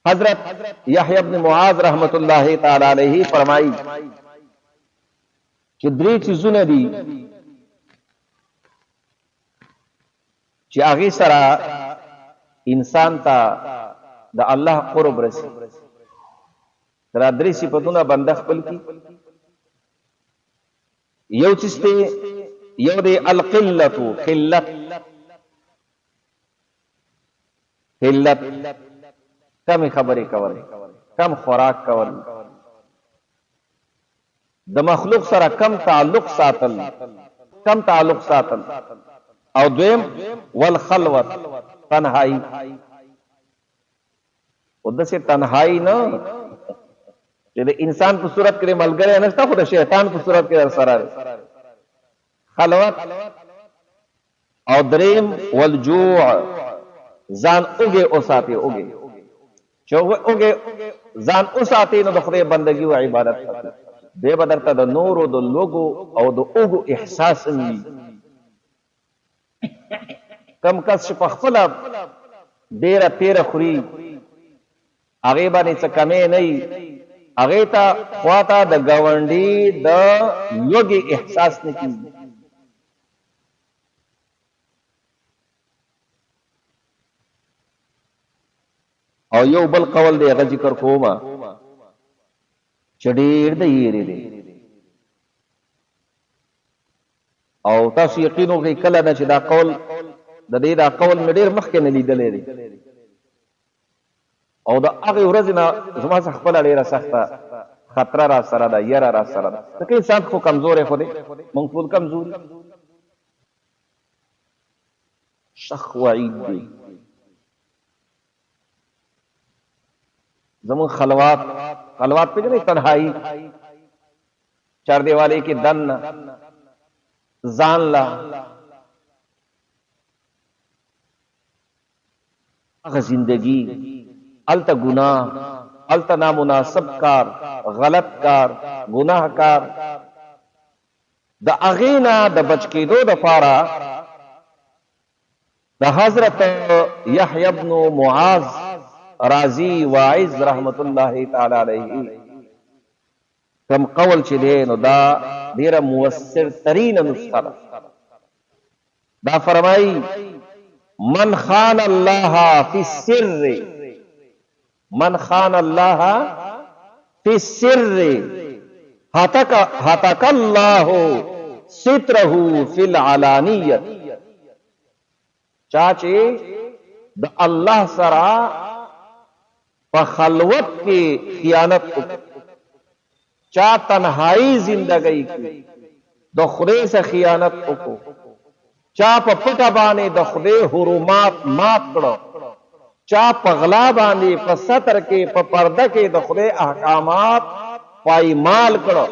حضرت یحیی ابن معاذ رحمت الله تعالی علیہ فرمائی چې درې چیزونه دي چې هغه سره انسان ته د الله قرب رسي. تر درې صفاتونه بنده خپل کی. یو چیز ته یو دی القلت، قلت کم خبرې کول، کم خوراک کول، د مخلوق سره کم تعلق ساتل، او دویم والخلوت، تنهایی. او دسه تنهایی نه چې د انسان په صورت کې ملګری نشته، خو د شیطان په صورت کې سره خلوت. او دریم والجوع، ځان اوګه او ساتي، چې اوګه ځان او ساتي نو د خدای بندگی او عبادت کوي. به بدرته د نور او د لوګو او د اوګو احساس وي. کم کس چې په خپل ډیره تیره خوري هغه باندې څه کمې نه وي، هغه ته خواته د ګاونډي د لوګي احساس نه کیږي. او یو بل قول دی هغه ذکر کومه چې ډېر د یېرې دی. او تاسو یقین وکړئ کله نه چې دا قول د دې دا قول مې ډېر مخکې نه لیدلی دی، او د هغې ورځې نه زما څخه خپله ډېره سخته خطره را سره ده، یره را سره ده. ځکه انسان خو کمزوری خو دی، موږ ټول کمزوري. سخت وعید دی. زمون خلوات پیژنئ، تنهایی، چار دیوالی کې دن ځان لا هغه زندگی الته گناہ، الته نامناسب کار، غلط کار، گناہ کار، د اغینا د بچ کېدو دپاره د حضرت یحیی ابن معاذ رازی واعظ رحمت الله تعالی علیہ کم قول چې دی نو دا ډیره مؤثر ترین نسخه ده. دا فرمایي من خان الله فی السر، من خان الله فی السر هتک الله ستره فی العلانیه. چا چې د الله سره په خلوت کې خیانت وکړي، چا تنهایی زندگی کی د خدای سره خیانت وکړو، چا په پټه باندې د خدای حرمات مات کړو، چا په غلا باندې په ستر کې په پرده کې د خدای احکامات پایمال کړو.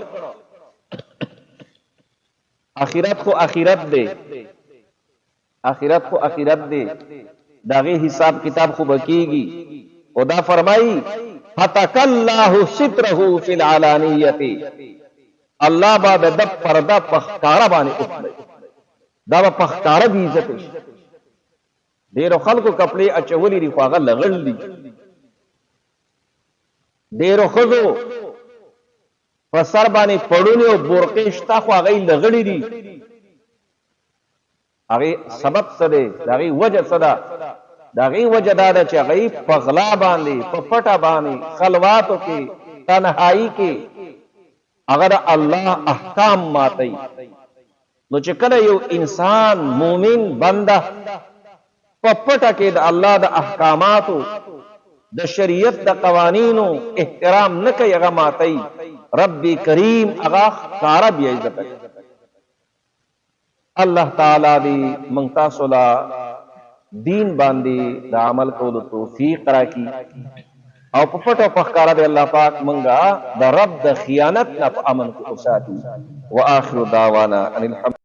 اخرت خو اخرت دی، اخرت خو اخرت دی، داغه حساب کتاب خو بکیږي. او دا فرمائی فتک اللہ سترہ فی العلانیت، اللہ با د پردہ پخکارا بانے اخلے، دا با پخکارا دی عزتش. دیرو خلقو کپڑے اچولی ری خواغا لغل لی، دیرو خزو پسر بانے پڑونی و برقشتا خواغی لغلی ری. اگه سبب سدے، داغی وجہ صدا، داغی وجہ دادا چا غی پا غلا باندی پا پٹا باندی خلواتو کی تنہائی کی اگر اللہ احکام ماتی. نو چکل یو انسان مومن بندہ پا پٹا کی دا اللہ دا احکاماتو دا شریعت دا قوانینو احترام نکی اگا ماتی، ربی کریم اگا خارا بی عزت. اللہ تعالی دی منگتا صلا دین باندې د عمل کولو توفیق راکړي، او په پټو پخکاره دی الله پاک منګه د رب د خیانت نه په امن کې اوساتي. واخر دعوانا ان الحمد